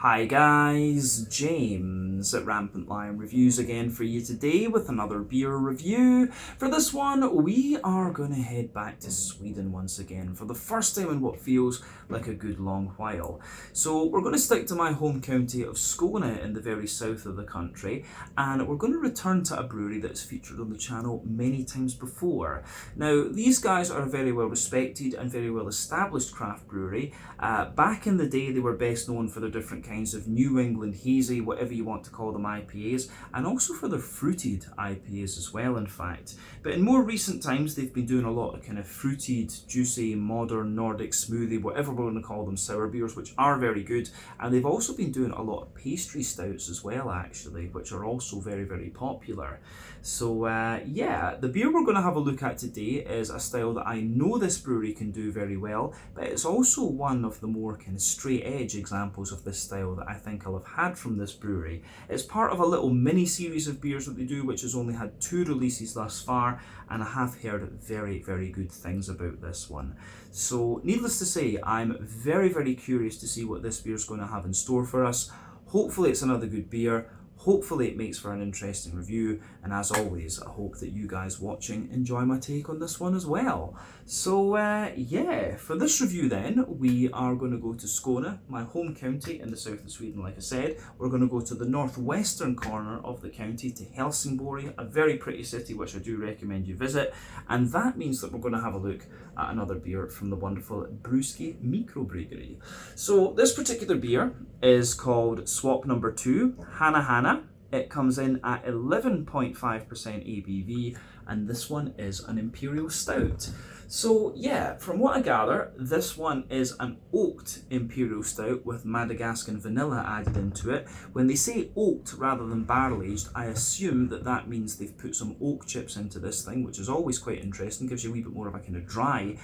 Hi guys, James at Rampant Lion Reviews again for you today with another beer review. For this one, we are going to head back to Sweden once again for the first time in what feels like a good long while. So we're going to stick to my home county of Skåne in the very south of the country, and we're going to return to a brewery that's featured on the channel many times before. Now, these guys are a very well respected and very well established craft brewery. Back in the day, they were best known for their different kinds of New England hazy, whatever you want to call them, IPAs, and also for their fruited IPAs as well, in fact. But in more recent times, they've been doing a lot of kind of fruited, juicy, modern, Nordic, smoothie, whatever we're going to call them, sour beers, which are very good. And they've also been doing a lot of pastry stouts as well, actually, which are also very, very popular. So yeah, the beer we're going to have a look at today is a style that I know this brewery can do very well, but it's also one of the more kind of straight edge examples of this style that I think I'll have had from this brewery. It's part of a little mini series of beers that they do, which has only had 2 releases thus far, and I have heard very, very good things about this one. So needless to say, I'm very, very curious to see what this beer is going to have in store for us. Hopefully it's another good beer. Hopefully it makes for an interesting review, and as always, I hope that you guys watching enjoy my take on this one as well. So yeah, for this review then, we are going to go to Skåne, my home county in the south of Sweden, like I said. We're going to go to the northwestern corner of the county to Helsingborg, a very pretty city which I do recommend you visit, and that means that we're going to have a look at another beer from the wonderful Brewski Mikrobryggeri. So this particular beer is called Swap Number 2, HannaHannaH. It comes in at 11.5% ABV, and this one is an Imperial Stout. So yeah, from what I gather, this one is an oaked Imperial Stout with Madagascan vanilla added into it. When they say oaked rather than barrel aged, I assume that that means they've put some oak chips into this thing, which is always quite interesting, gives you a wee bit more of a kind of dry,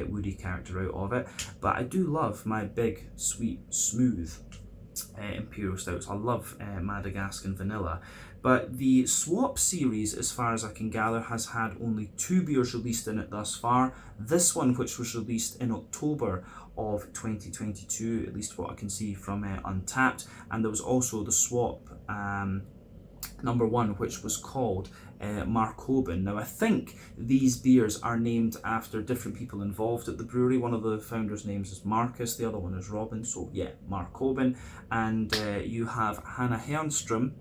woody character out of it. But I do love my big, sweet, smooth Imperial Stouts. I love Madagascan vanilla. But the Swap series, as far as I can gather, has had only 2 beers released in it thus far. This one, which was released in October of 2022, at least what I can see from Untappd, and there was also the Swap number 1, which was called Markoben. Now I think these beers are named after different people involved at the brewery. One of the founders' names is Marcus, the other one is Robin, so yeah, Markoben. And you have Hanna Hernström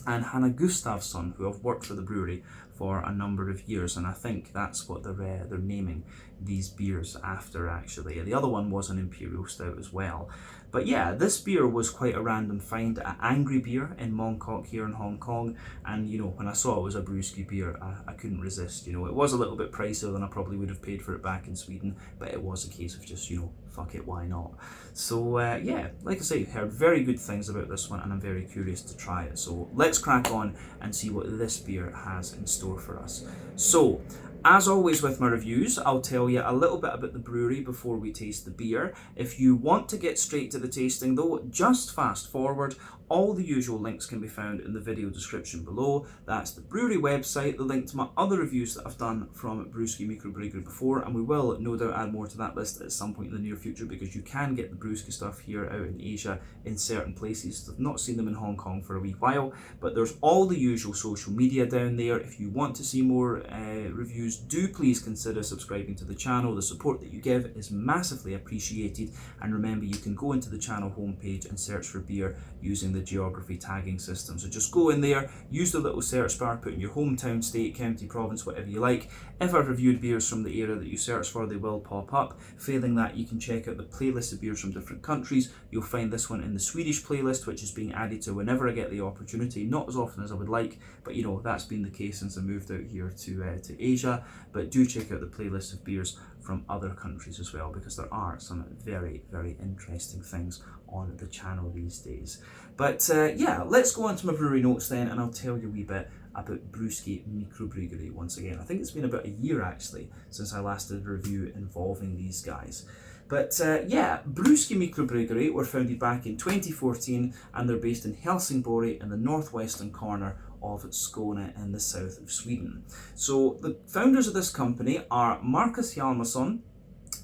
and Hanna Gustafsson, who have worked for the brewery for a number of years, and I think that's what they're naming these beers after, actually. The other one was an Imperial Stout as well. But yeah, this beer was quite a random find at Angry Beer in Mongkok here in Hong Kong, and you know, when I saw it was a Brewski beer, I couldn't resist. You know, it was a little bit pricier than I probably would have paid for it back in Sweden, but it was a case of just, you know, fuck it, why not? So yeah, like I say, heard very good things about this one, and I'm very curious to try it. So let's crack on and see what this beer has in store for us. So, as always with my reviews, I'll tell you a little bit about the brewery before we taste the beer. If you want to get straight to the tasting though, just fast forward. All the usual links can be found in the video description below. That's the brewery website, the link to my other reviews that I've done from Brewski Mikrobryggeri before, and we will no doubt add more to that list at some point in the near future, because you can get the Brewski stuff here out in Asia in certain places. I've not seen them in Hong Kong for a wee while, but there's all the usual social media down there. If you want to see more reviews, do please consider subscribing to the channel. The support that you give is massively appreciated, and remember, you can go into the channel homepage and search for beer using the geography tagging system. So just go in there, use the little search bar, put in your hometown, state, county, province, whatever you like. If I've reviewed beers from the area that you search for, they will pop up. Failing that, you can check out the playlist of beers from different countries. You'll find this one in the Swedish playlist, which is being added to whenever I get the opportunity. Not as often as I would like, but you know, that's been the case since I moved out here to Asia. But do check out the playlist of beers from other countries as well, because there are some very, very interesting things on the channel these days. But yeah, let's go on to my brewery notes then, and I'll tell you a wee bit about Brewski Mikrobryggeri once again. I think it's been about a year actually since I last did a review involving these guys. But yeah, Brewski Mikrobryggeri were founded back in 2014, and they're based in Helsingborg in the northwestern corner of Skåne in the south of Sweden. So the founders of this company are Marcus Hjalmarsson,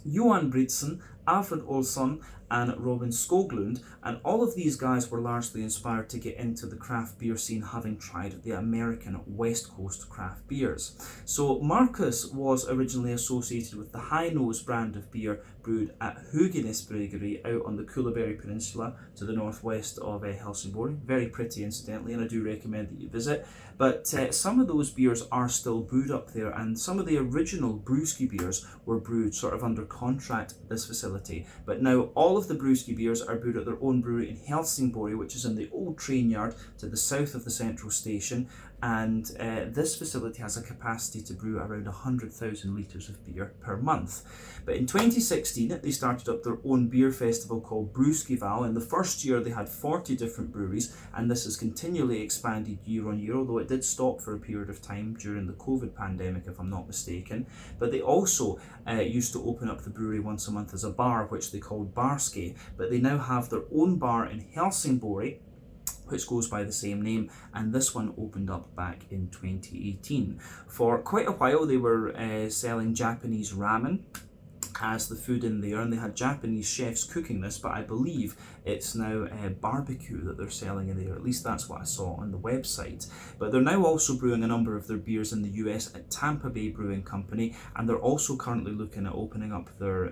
Johan Bridson Alfred Olsson and Robin Skoglund, and all of these guys were largely inspired to get into the craft beer scene, having tried the American West Coast craft beers. So Marcus was originally associated with the High Nose brand of beer brewed at Hugenes Brewery out on the Kullaberg Peninsula to the northwest of Helsingborg. Very pretty, incidentally, and I do recommend that you visit. But some of those beers are still brewed up there, and some of the original Brewski beers were brewed sort of under contract at this facility. But now all of the Brewski beers are brewed at their own brewery in Helsingborg, which is in the old train yard to the south of the central station. And this facility has a capacity to brew around 100,000 litres of beer per month. But in 2016, they started up their own beer festival called Brewskival. In the first year, they had 40 different breweries, and this has continually expanded year on year, although it did stop for a period of time during the COVID pandemic, if I'm not mistaken. But they also used to open up the brewery once a month as a bar, which they called Barski. But they now have their own bar in Helsingborg, which goes by the same name, and this one opened up back in 2018. For quite a while they were selling Japanese ramen as the food in there, and they had Japanese chefs cooking this, but I believe it's now barbecue that they're selling in there. At least that's what I saw on the website. But they're now also brewing a number of their beers in the US at Tampa Bay Brewing Company, and they're also currently looking at opening up their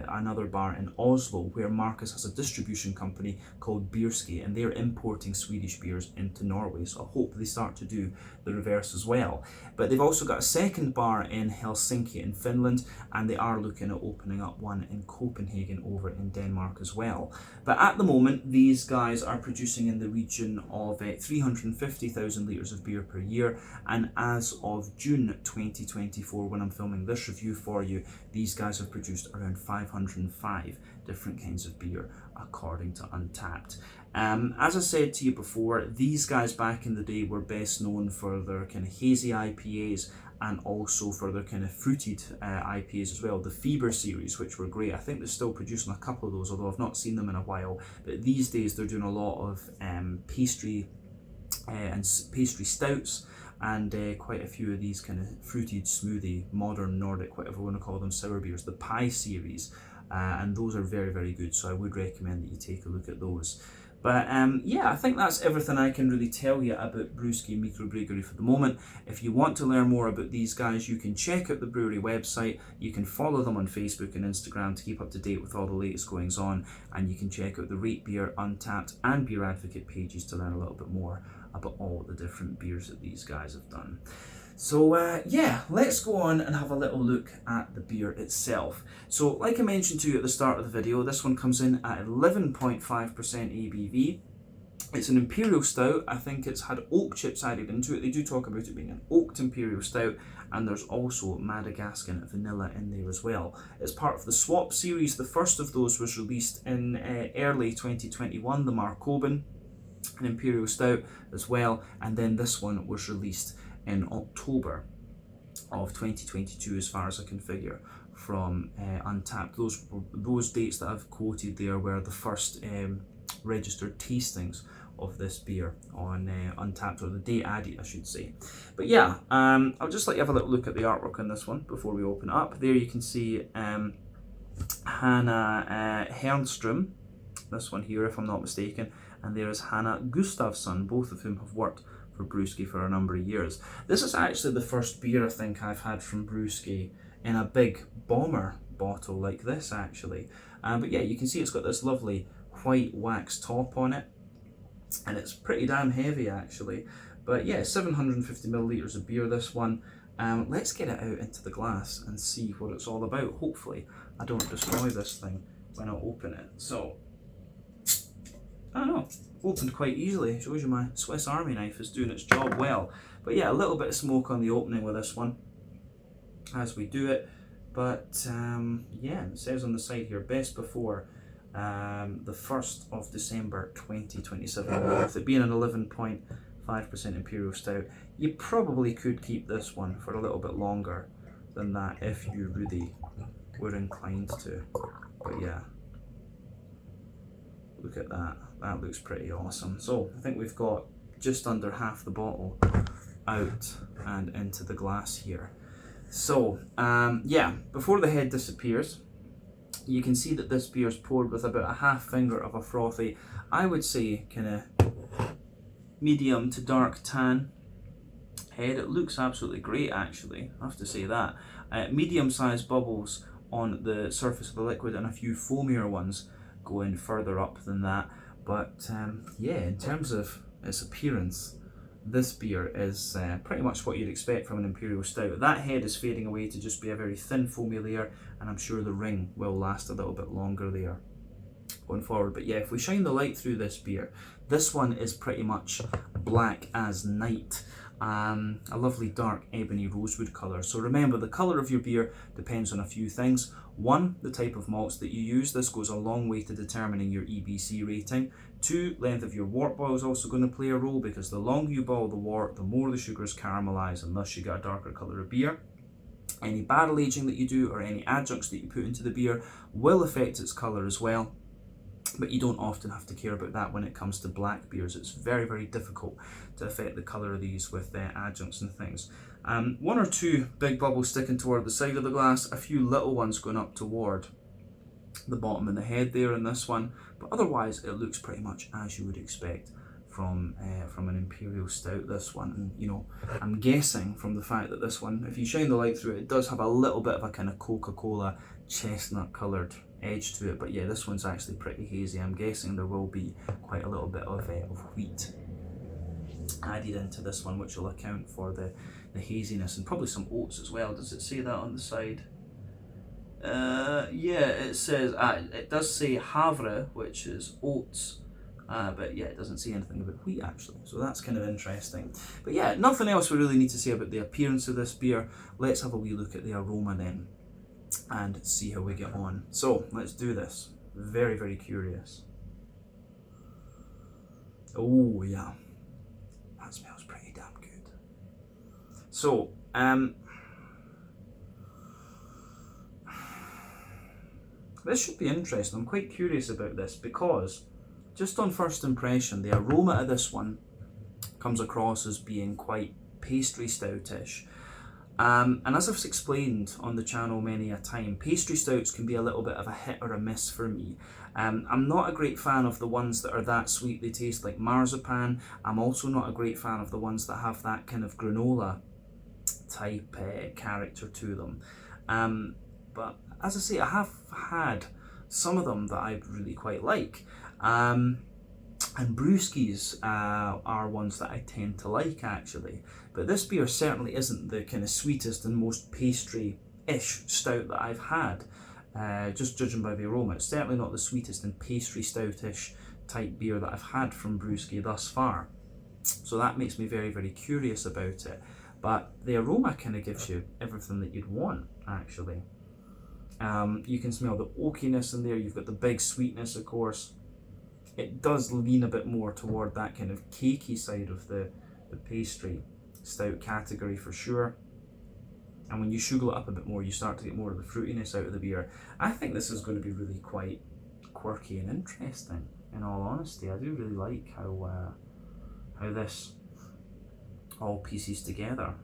another bar in Oslo, where Marcus has a distribution company called Brewski, and they're importing Swedish beers into Norway. So I hope they start to do the reverse as well. But they've also got a second bar in Helsinki in Finland, and they are looking at opening up one in Copenhagen over in Denmark as well. But at the moment, these guys are producing in the region of 350,000 litres of beer per year, and as of June 2024, when I'm filming this review for you, these guys have produced around 505 different kinds of beer, according to Untappd. As I said to you before, these guys back in the day were best known for their kind of hazy IPAs, and also for their kind of fruited IPAs as well, the Fever series, which were great. I think they're still producing a couple of those, although I've not seen them in a while. But these days they're doing a lot of pastry and pastry stouts, and quite a few of these kind of fruited, smoothie, modern Nordic, whatever you want to call them, sour beers, the Pie series, and those are very, very good. So I would recommend that you take a look at those. But yeah, I think that's everything I can really tell you about Brewski Mikrobryggeri for the moment. If you want to learn more about these guys, you can check out the brewery website. You can follow them on Facebook and Instagram to keep up to date with all the latest goings on. And you can check out the Rate Beer, Untappd and Beer Advocate pages to learn a little bit more about all the different beers that these guys have done. So yeah, let's go on and have a little look at the beer itself. So like I mentioned to you at the start of the video, this one comes in at 11.5% ABV. It's an Imperial Stout. I think it's had oak chips added into it. They do talk about it being an oaked Imperial Stout, and there's also Madagascar vanilla in there as well. It's part of the Swap series. The first of those was released in early 2021, the Markobin, an Imperial Stout as well, and then this one was released in October of 2022, as far as I can figure from Untappd. Those dates that I've quoted there were the first registered tastings of this beer on Untappd, or the date added, I should say. But yeah, I'll just let you have a little look at the artwork on this one before we open it up. There you can see Hannah Hernström, this one here, if I'm not mistaken, and there is Hannah Gustafsson, both of whom have worked for Brewski for a number of years. This is actually the first beer I think I've had from Brewski in a big bomber bottle like this, actually. But yeah, you can see it's got this lovely white wax top on it, and it's pretty damn heavy actually. But yeah, 750 millilitres of beer, this one. Let's get it out into the glass and see what it's all about. Hopefully I don't destroy this thing when I open it. So, I don't know, opened quite easily. Shows you my Swiss Army knife is doing its job well. But yeah, a little bit of smoke on the opening with this one as we do it. But yeah, it says on the side here, best before the 1st of December 2027. With it being an 11.5% Imperial Stout, you probably could keep this one for a little bit longer than that if you really were inclined to. But yeah, look at that. That looks pretty awesome. So I think we've got just under half the bottle out and into the glass here. So yeah, before the head disappears, You can see that this beer is poured with about a half finger of a frothy, I would say, kind of medium to dark tan head. It looks absolutely great, actually, I have to say that. Medium-sized bubbles on the surface of the liquid and a few foamier ones going further up than that. But yeah, in terms of its appearance, this beer is pretty much what you'd expect from an Imperial Stout. That head is fading away to just be a very thin foamy layer, and I'm sure the ring will last a little bit longer there going forward. But yeah, if we shine the light through this beer, this one is pretty much black as night. A lovely dark ebony rosewood colour. So remember, the colour of your beer depends on a few things. One, the type of malts that you use. This goes a long way to determining your EBC rating. Two, length of your wort boil is also going to play a role, because the longer you boil the wort, the more the sugars caramelise, and thus you get a darker colour of beer. Any barrel aging that you do or any adjuncts that you put into the beer will affect its colour as well. But you don't often have to care about that when it comes to black beers. It's very, very difficult to affect the colour of these with adjuncts and things. One or two big bubbles sticking toward the side of the glass, a few little ones going up toward the bottom and the head there in this one, but otherwise it looks pretty much as you would expect from an Imperial Stout, this one. And you know, I'm guessing from the fact that this one, if you shine the light through it, it does have a little bit of a kind of Coca-Cola chestnut coloured edge to it, but yeah, this one's actually pretty hazy. I'm guessing there will be quite a little bit of wheat added into this one, which will account for the haziness, and probably some oats as well. Does it say that on the side? Yeah, it says, it does say havre, which is oats, but yeah, it doesn't say anything about wheat actually, so that's kind of interesting. But yeah, nothing else we really need to say about the appearance of this beer. Let's have a wee look at the aroma then and see how we get on. So let's do this. Very, very curious. Oh yeah, that smells pretty damn good. So this should be interesting. I'm quite curious about this, because just on first impression, the aroma of this one comes across as being quite pastry stoutish. And as I've explained on the channel many a time, pastry stouts can be a little bit of a hit or a miss for me. I'm not a great fan of the ones that are that sweet, they taste like marzipan. I'm also not a great fan of the ones that have that kind of granola type character to them. But as I say, I have had some of them that I really quite like. And brewskis are ones that I tend to like actually. But this beer certainly isn't the kind of sweetest and most pastry-ish stout that I've had. Just judging by the aroma, it's certainly not the sweetest and pastry stoutish type beer that I've had from Brewski thus far. So that makes me very, very curious about it. But the aroma kind of gives you everything that you'd want actually. You can smell the oakiness in there, you've got the big sweetness of course. It does lean a bit more toward that kind of cakey side of the pastry stout category for sure. And when you sugar it up a bit more, you start to get more of the fruitiness out of the beer. I think this is going to be really quite quirky and interesting, in all honesty. I do really like how this all pieces together.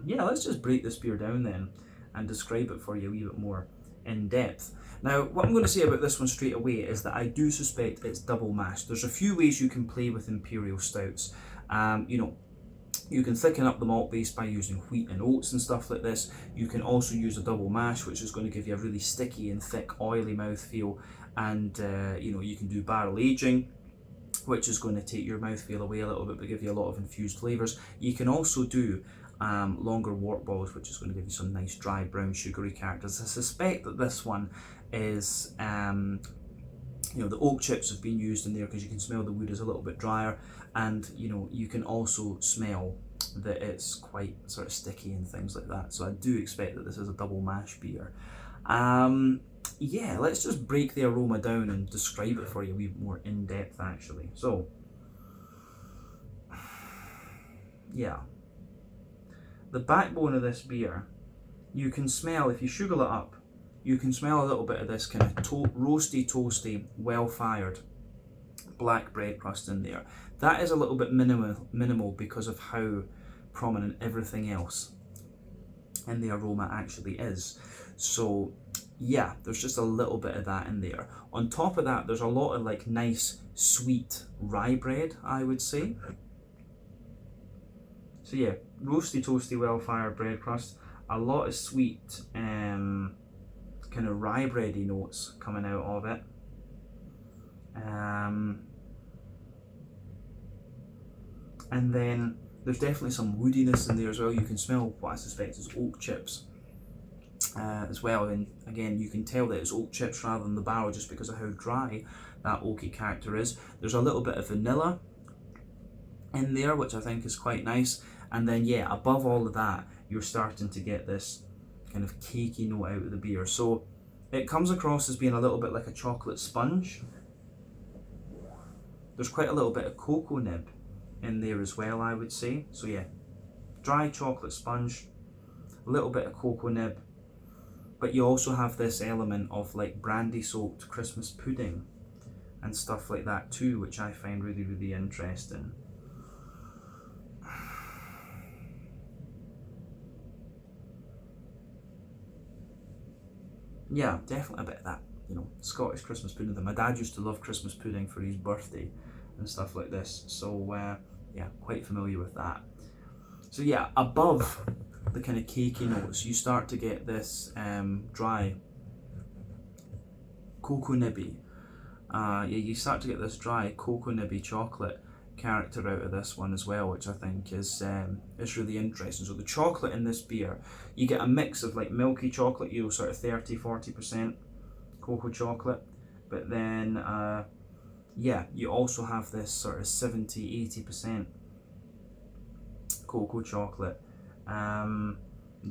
Yeah, let's just break this beer down then and describe it for you a wee bit more in depth. Now, what I'm going to say about this one straight away is that I do suspect it's double mash. There's a few ways you can play with Imperial Stouts. You know, you can thicken up the malt base by using wheat and oats and stuff like this. You can also use a double mash, which is going to give you a really sticky and thick, oily mouthfeel. And, you know, you can do barrel aging, which is going to take your mouthfeel away a little bit, but give you a lot of infused flavours. You can also do longer wort boils, which is going to give you some nice dry brown sugary characters. I suspect that this one is, you know, the oak chips have been used in there because you can smell the wood is a little bit drier, and you know, you can also smell that it's quite sort of sticky and things like that. So I do expect that this is a double mash beer. Yeah, let's just break the aroma down and describe it for you a wee more in depth actually. So yeah, the backbone of this beer, you can smell, if you sugar it up, you can smell a little bit of this kind of roasty, toasty, well-fired black bread crust in there. That is a little bit minimal because of how prominent everything else in the aroma actually is. So yeah, there's just a little bit of that in there. On top of that, there's a lot of like nice sweet rye bread, I would say. So yeah, roasty, toasty, well-fired bread crust. A lot of sweet, kind of rye bready notes coming out of it. And then there's definitely some woodiness in there as well. You can smell what I suspect is oak chips as well. And again, you can tell that it's oak chips rather than the barrel just because of how dry that oaky character is. There's a little bit of vanilla in there, which I think is quite nice. And then yeah, above all of that, you're starting to get this kind of cakey note out of the beer. So it comes across as being a little bit like a chocolate sponge. There's quite a little bit of cocoa nib in there as well, I would say. So yeah, dry chocolate sponge, a little bit of cocoa nib, but you also have this element of like brandy soaked Christmas pudding and stuff like that too, which I find really, really interesting. Yeah, definitely a bit of that, you know, Scottish Christmas pudding. My dad used to love Christmas pudding for his birthday and stuff like this. So yeah, quite familiar with that. So yeah, above the kind of cakey notes, you start to get this dry cocoa nibby. Yeah, you start to get this dry cocoa nibby chocolate character out of this one as well, which I think is really interesting. So the chocolate in this beer, you get a mix of like milky chocolate, you know, sort of 30-40% cocoa chocolate, but then yeah, you also have this sort of 70-80% cocoa chocolate,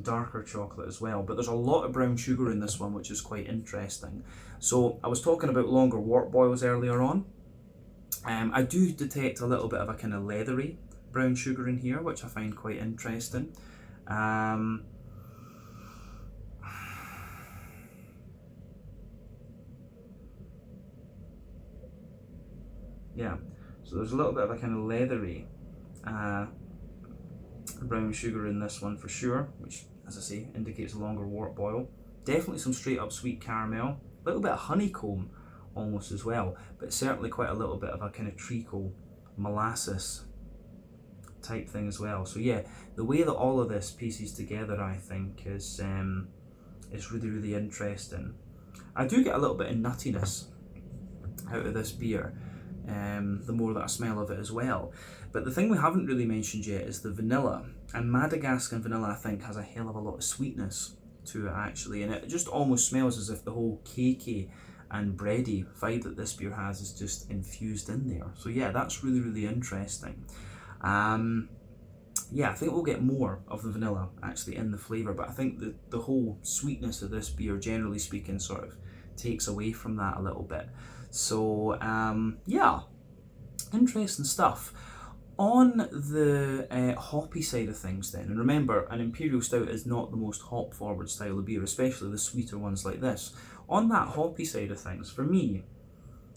darker chocolate as well, but there's a lot of brown sugar in this one, which is quite interesting. So I was talking about longer wort boils earlier on. I do detect a little bit of a kind of leathery brown sugar in here, which I find quite interesting. Yeah, so there's a little bit of a kind of leathery brown sugar in this one for sure, which, as I say, indicates a longer wort boil. Definitely some straight up sweet caramel, a little bit of honeycomb almost as well, but certainly quite a little bit of a kind of treacle molasses type thing as well. So yeah, the way that all of this pieces together, I think, is really, really interesting. I do get a little bit of nuttiness out of this beer, the more that I smell of it as well. But the thing we haven't really mentioned yet is the vanilla. And Madagascar vanilla, I think, has a hell of a lot of sweetness to it actually, and it just almost smells as if the whole cakey and bready vibe that this beer has is just infused in there. So yeah, that's really, really interesting. Yeah, I think we'll get more of the vanilla actually in the flavour, but I think the whole sweetness of this beer, generally speaking, sort of takes away from that a little bit. So yeah, interesting stuff. On the hoppy side of things then, and remember, an Imperial Stout is not the most hop forward style of beer, especially the sweeter ones like this. On that hoppy side of things, for me,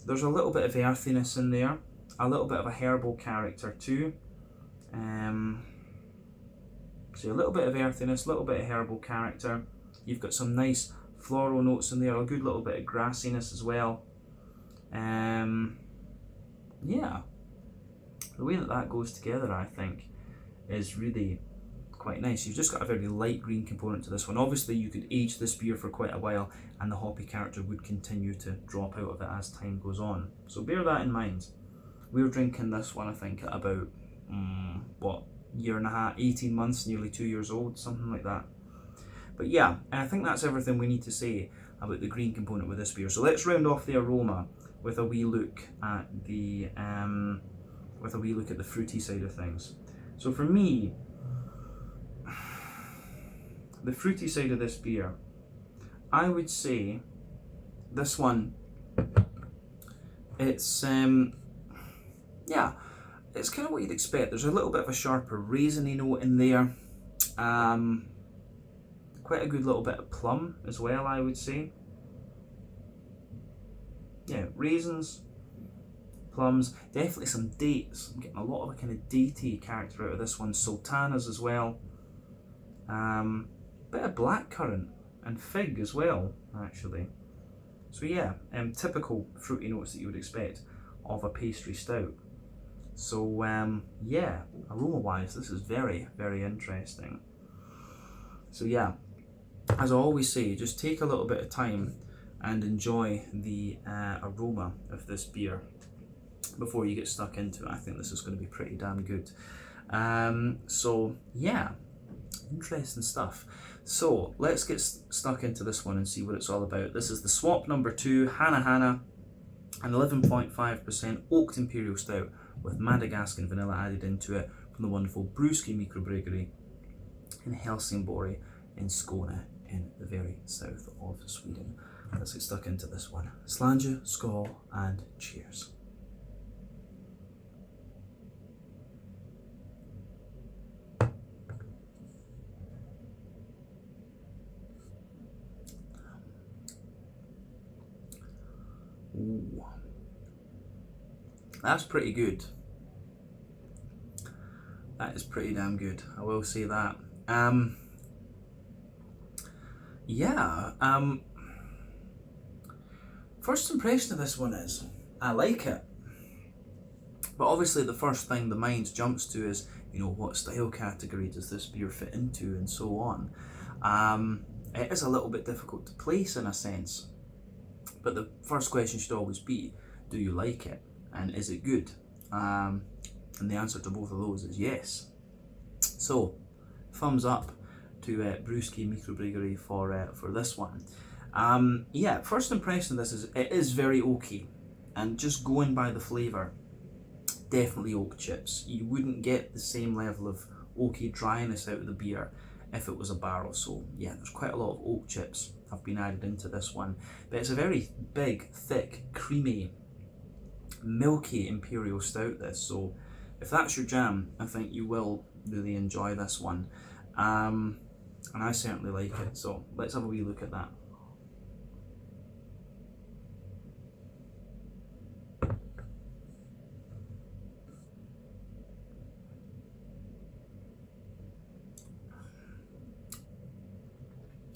there's a little bit of earthiness in there, a little bit of a herbal character too. So a little bit of earthiness, a little bit of herbal character. You've got some nice floral notes in there, a good little bit of grassiness as well. Yeah, the way that that goes together, I think, is really quite nice. You've just got a very light green component to this one. Obviously, you could age this beer for quite a while and the hoppy character would continue to drop out of it as time goes on. So bear that in mind. We were drinking this one, I think, at about, what, year and a half, 18 months, nearly 2 years old, something like that. But yeah, I think that's everything we need to say about the green component with this beer. So let's round off the aroma with a wee look at the fruity side of things. So for me, the fruity side of this beer, I would say this one, it's yeah, it's kind of what you'd expect. There's a little bit of a sharper raisiny note in there, quite a good little bit of plum as well, I would say. Yeah, raisins, plums, definitely some dates. I'm getting a lot of a kind of datey character out of this one. Sultanas as well. Bit of blackcurrant and fig as well. actually. So yeah, typical fruity notes that you would expect of a pastry stout. So yeah, aroma-wise, this is very, very interesting. So yeah, as I always say, just take a little bit of time and enjoy the aroma of this beer before you get stuck into it. I think this is going to be pretty damn good. So yeah, interesting stuff. So let's get stuck into this one and see what it's all about. This is the swap number 2, HannaHannaH, an 11.5% oaked Imperial Stout with Madagascan vanilla added into it from the wonderful Brewski Mikrobryggeri in Helsingborg in Skåne in the very south of Sweden. Let's get stuck into this one. Slange, skål, and cheers. Ooh. That's pretty good. That is pretty damn good, I will say that. First impression of this one is, I like it. But obviously the first thing the mind jumps to is, you know, what style category does this beer fit into and so on. It is a little bit difficult to place in a sense. But the first question should always be, do you like it? And is it good? And the answer to both of those is yes. So, thumbs up to Brewski Mikrobryggeri for this one. Yeah, first impression of this is, it is very oaky. And just going by the flavour, definitely oak chips. You wouldn't get the same level of oaky dryness out of the beer if it was a barrel. So yeah, there's quite a lot of oak chips have been added into this one. But it's a very big, thick, creamy, milky Imperial Stout this. So if that's your jam, I think you will really enjoy this one. And I certainly like it. So let's have a wee look at that.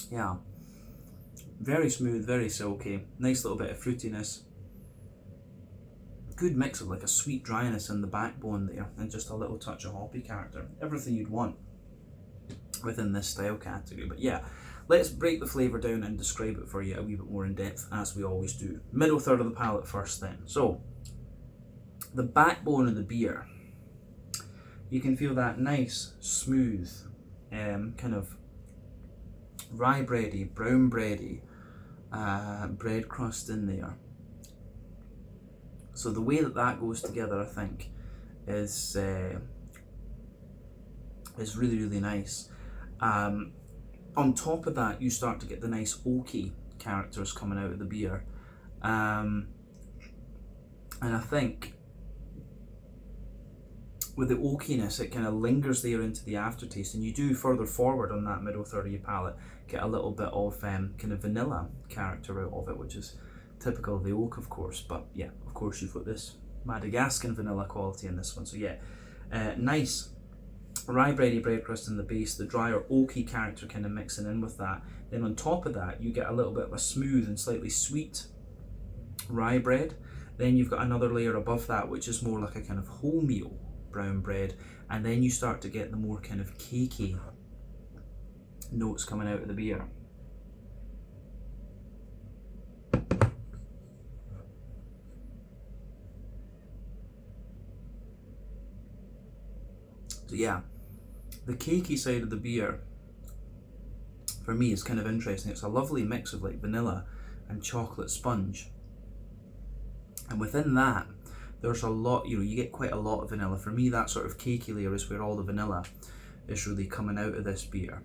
Yeah, very smooth, very silky, nice little bit of fruitiness, good mix of like a sweet dryness in the backbone there and just a little touch of hoppy character. Everything you'd want within this style category. But yeah, let's break the flavour down and describe it for you a wee bit more in depth, as we always do. Middle third of the palate first then. So the backbone of the beer, you can feel that nice smooth kind of rye bready, brown bready bread crust in there. So the way that that goes together, I think, is really, really nice. On top of that, you start to get the nice oaky characters coming out of the beer, and I think with the oakiness, it kind of lingers there into the aftertaste, and you do further forward on that middle third of your palate get a little bit of kind of vanilla character out of it, which is typical of the oak, of course. But yeah, of course you've got this Madagascan vanilla quality in this one. So yeah, nice rye bready bread crust in the base, the drier oaky character kind of mixing in with that. Then on top of that, you get a little bit of a smooth and slightly sweet rye bread. Then you've got another layer above that, which is more like a kind of wholemeal brown bread, and then you start to get the more kind of cakey notes coming out of the beer. So yeah, the cakey side of the beer for me is kind of interesting. It's a lovely mix of like vanilla and chocolate sponge, and within that there's a lot, you know, you get quite a lot of vanilla. For me, that sort of cakey layer is where all the vanilla is really coming out of this beer.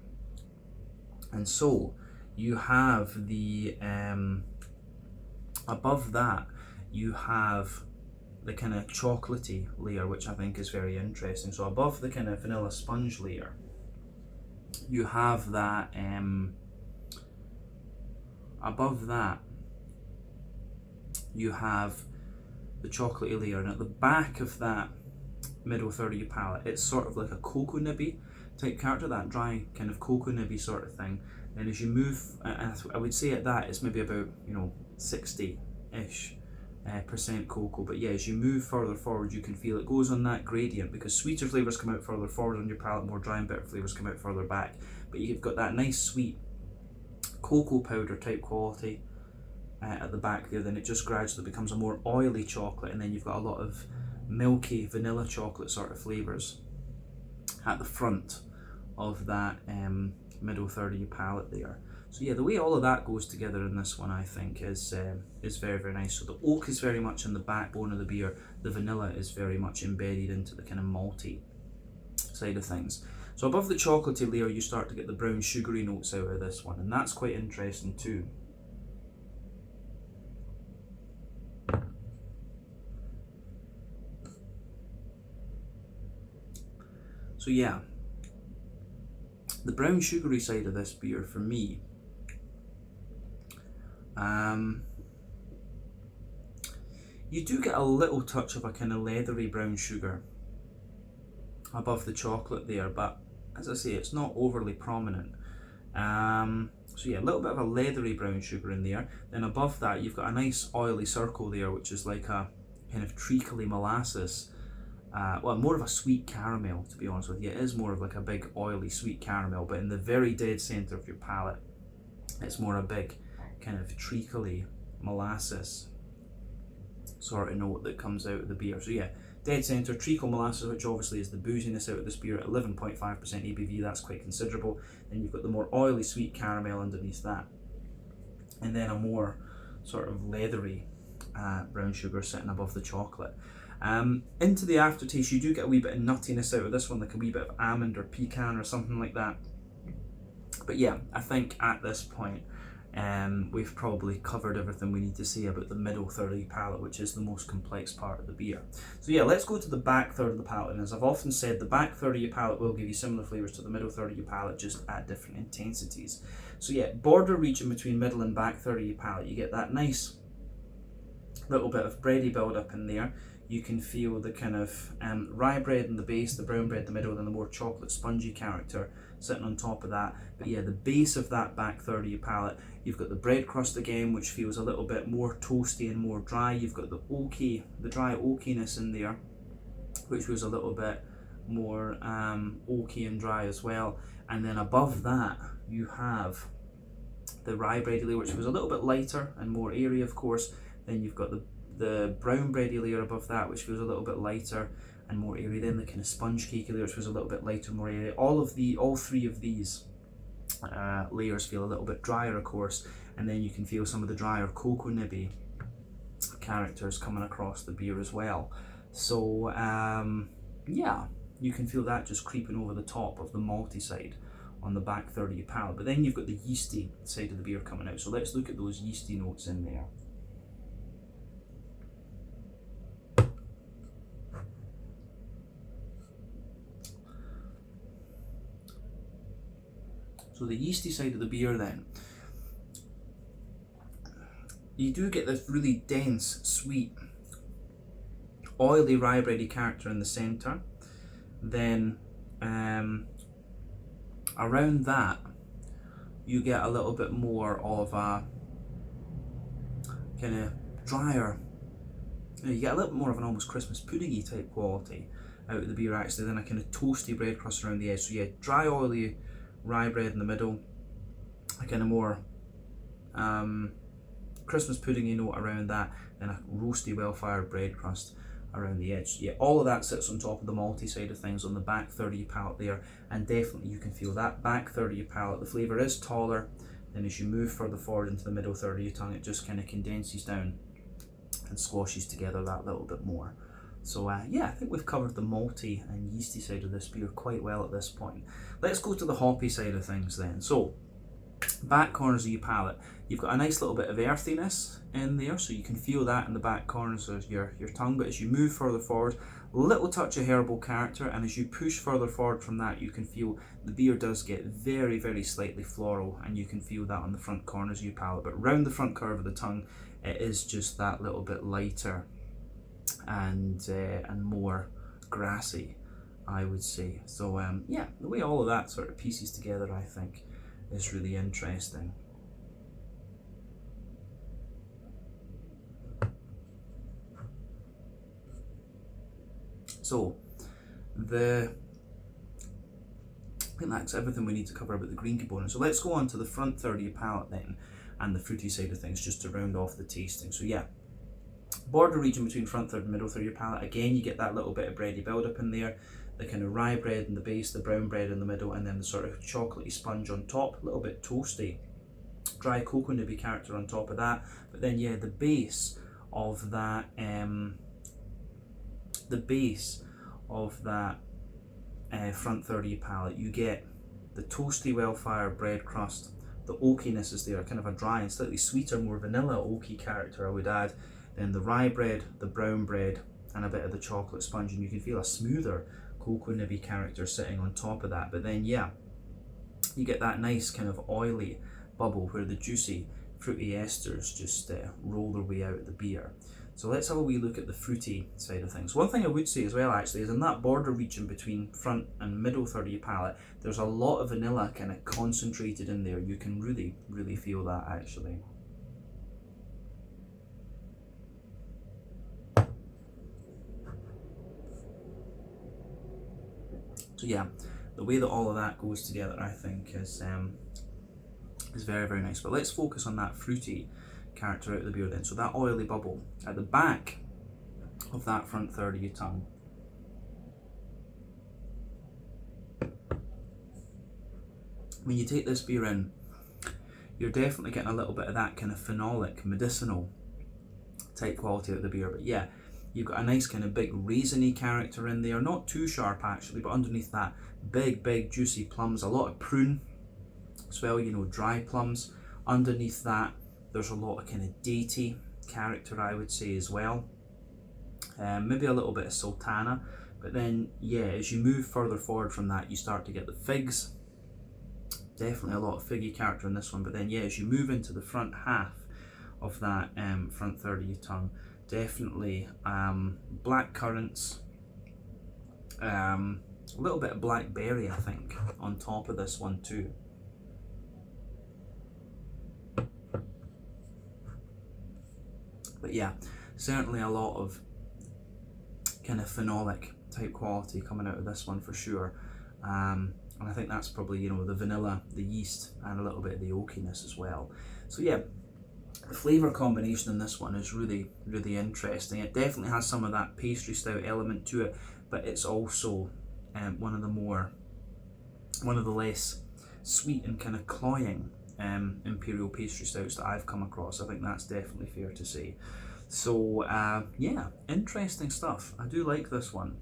And so you have the above that you have the kind of chocolatey layer, which I think is very interesting. So above the kind of vanilla sponge layer, you have that above that you have the chocolatey layer, and at the back of that middle third of your palate, it's sort of like a cocoa nibby type character, that dry kind of cocoa nibby sort of thing. And as you move, I would say at that it's maybe about 60-ish percent cocoa. But yeah, as you move further forward, you can feel it goes on that gradient, because sweeter flavours come out further forward on your palate, more dry and bitter flavours come out further back. But you've got that nice sweet cocoa powder type quality at the back there. Then it just gradually becomes a more oily chocolate, and then you've got a lot of milky vanilla chocolate sort of flavours at the front of that middle third of your palate there. So yeah, the way all of that goes together in this one, I think, is very, very nice. So the oak is very much in the backbone of the beer. The vanilla is very much embedded into the kind of malty side of things. So above the chocolatey layer, you start to get the brown sugary notes out of this one, and that's quite interesting too. So yeah, the brown sugary side of this beer for me, you do get a little touch of a kind of leathery brown sugar above the chocolate there, but as I say, it's not overly prominent. So yeah, a little bit of a leathery brown sugar in there. Then above that, you've got a nice oily circle there, which is like a kind of treacly molasses. Well, more of a sweet caramel, to be honest with you. It is more of like a big oily sweet caramel, but in the very dead centre of your palate, it's more a big kind of treacly molasses sort of note that comes out of the beer. So yeah, dead centre, treacle molasses, which obviously is the booziness out of this beer at 11.5% ABV. That's quite considerable. Then you've got the more oily sweet caramel underneath that, and then a more sort of leathery brown sugar sitting above the chocolate. Into the aftertaste, you do get a wee bit of nuttiness out of this one, like a wee bit of almond or pecan or something like that. But yeah, I think at this point we've probably covered everything we need to say about the middle third of the palate, which is the most complex part of the beer. So yeah, let's go to the back third of the palate. And as I've often said, the back third of your palate will give you similar flavours to the middle third of your palate, just at different intensities. So yeah, border region between middle and back third of your palate, you get that nice little bit of bready build up in there. You can feel the kind of rye bread in the base, the brown bread in the middle, and the more chocolate spongy character sitting on top of that. But yeah, the base of that back third of your palate, you've got the bread crust again, which feels a little bit more toasty and more dry. You've got the oaky, the dry oakiness in there, which was a little bit more oaky and dry as well. And then above that, you have the rye bread layer, which was a little bit lighter and more airy, of course. Then you've got the brown bready layer above that, which feels a little bit lighter and more airy. Then the kind of sponge cakey layer, which was a little bit lighter, more airy. All three of these layers feel a little bit drier, of course, and then you can feel some of the drier cocoa nibby characters coming across the beer as well. So yeah, you can feel that just creeping over the top of the malty side on the back third of your palate. But then you've got the yeasty side of the beer coming out. So let's look at those yeasty notes in there. So the yeasty side of the beer then, you do get this really dense, sweet, oily rye bready character in the centre. Then around that, you get a little bit more of a kind of drier, you get a little bit more of an almost Christmas puddingy type quality out of the beer actually, then a kind of toasty bread crust around the edge. So yeah, dry, oily rye bread in the middle, a kind of more Christmas puddingy note around that, then a roasty, well-fired bread crust around the edge. Yeah, all of that sits on top of the malty side of things on the back third of your palate there, and definitely you can feel that back third of your palate. The flavour is taller, then as you move further forward into the middle third of your tongue, it just kind of condenses down and squashes together that little bit more. So yeah, I think we've covered the malty and yeasty side of this beer quite well at this point. Let's go to the hoppy side of things then. So, back corners of your palate, you've got a nice little bit of earthiness in there, so you can feel that in the back corners of your tongue. But as you move further forward, a little touch of herbal character, and as you push further forward from that, you can feel the beer does get very, very slightly floral, and you can feel that on the front corners of your palate. But round the front curve of the tongue, it is just that little bit lighter and more grassy, I would say. So yeah, the way all of that sort of pieces together, I think, is really interesting. So, I think that's everything we need to cover about the green component. So let's go on to the front third of your palate then, and the fruity side of things, just to round off the tasting. So yeah, border region between front third and middle third of your palate. Again, you get that little bit of bready build-up in there, the kind of rye bread in the base, the brown bread in the middle, and then the sort of chocolatey sponge on top, a little bit toasty. Dry cocoa nibby character on top of that. But then yeah, the base of that front third of your palate, you get the toasty well-fired bread crust. The oakiness is there, kind of a dry and slightly sweeter, more vanilla oaky character, I would add. Then the rye bread, the brown bread, and a bit of the chocolate sponge, and you can feel a smoother cocoa nibby character sitting on top of that. But then yeah, you get that nice kind of oily bubble where the juicy fruity esters just roll their way out of the beer. So let's have a wee look at the fruity side of things. One thing I would say as well actually is in that border region between front and middle third of your palate, there's a lot of vanilla kind of concentrated in there. You can really, really feel that actually. So yeah, the way that all of that goes together, I think, is very, very nice. But let's focus on that fruity character out of the beer then. So that oily bubble at the back of that front third of your tongue. When you take this beer in, you're definitely getting a little bit of that kind of phenolic, medicinal type quality out of the beer. But yeah, you've got a nice kind of big raisiny character in there, not too sharp actually, but underneath that big juicy plums, a lot of prune as well, you know, dry plums. Underneath that there's a lot of kind of datey character, I would say, as well. Maybe a little bit of sultana, but then yeah, as you move further forward from that, you start to get the figs. Definitely a lot of figgy character in this one. But then yeah, as you move into the front half of that front third of your tongue, definitely black currants, a little bit of blackberry I think on top of this one too. But yeah, certainly a lot of kind of phenolic type quality coming out of this one for sure. And I think that's probably, you know, the vanilla, the yeast, and a little bit of the oakiness as well. So yeah, the flavour combination in this one is really, really interesting. It definitely has some of that pastry stout element to it, but it's also one of the less sweet and kind of cloying Imperial pastry stouts that I've come across. I think that's definitely fair to say. So yeah, interesting stuff. I do like this one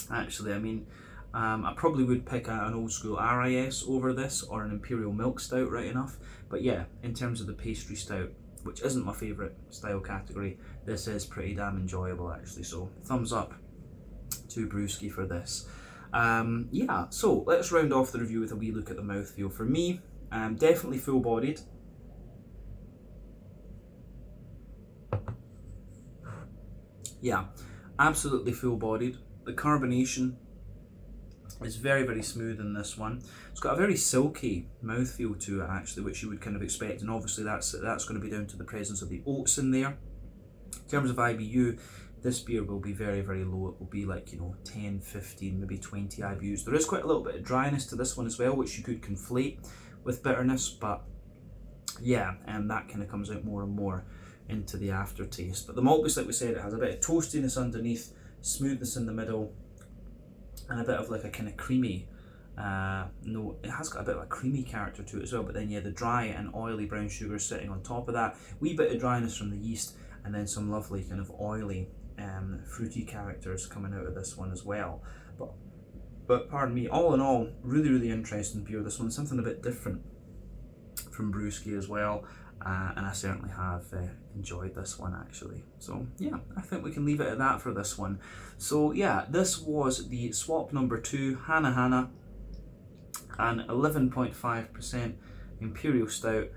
actually. I mean, I probably would pick an old school RIS over this, or an Imperial milk stout, right enough. But yeah, in terms of the pastry stout, which isn't my favourite style category, this is pretty damn enjoyable actually. So thumbs up to Brewski for this. Yeah, so let's round off the review with a wee look at the mouthfeel. For me, definitely full-bodied. Yeah, absolutely full-bodied. The carbonation is very, very smooth in this one. It's got a very silky mouthfeel to it actually, which you would kind of expect, and obviously that's going to be down to the presence of the oats in there. In terms of IBU, this beer will be very, very low. It will be like, you know, 10, 15, maybe 20 IBUs. There is quite a little bit of dryness to this one as well, which you could conflate with bitterness, but yeah, and that kind of comes out more and more into the aftertaste. But the malt base, like we said, it has a bit of toastiness underneath, smoothness in the middle, and a bit of like a kind of creamy no, it has got a bit of a creamy character to it as well. But then yeah, the dry and oily brown sugar sitting on top of that, wee bit of dryness from the yeast, and then some lovely kind of oily fruity characters coming out of this one as well. But pardon me, all in all, really, really interesting beer. This one, something a bit different from Brewski as well, and I certainly have enjoyed this one actually. So yeah, I think we can leave it at that for this one. So yeah, this was the swap number 2 HannaHannaH, an 11.5% Imperial Stout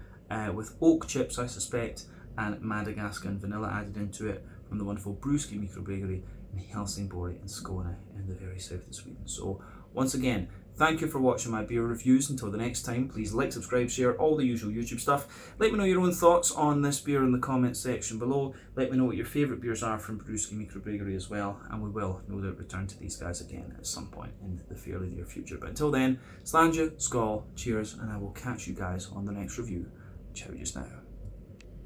with oak chips, I suspect, and Madagascar and vanilla added into it, from the wonderful Brewski Mikrobryggeri in Helsingborg in Skåne in the very south of Sweden. So once again, thank you for watching my beer reviews. Until the next time, please like, subscribe, share, all the usual YouTube stuff. Let me know your own thoughts on this beer in the comments section below. Let me know what your favourite beers are from Brewski Mikrobryggeri as well, and we will no doubt return to these guys again at some point in the fairly near future. But until then, Slàinte, Skål, cheers, and I will catch you guys on the next review. Ciao just now.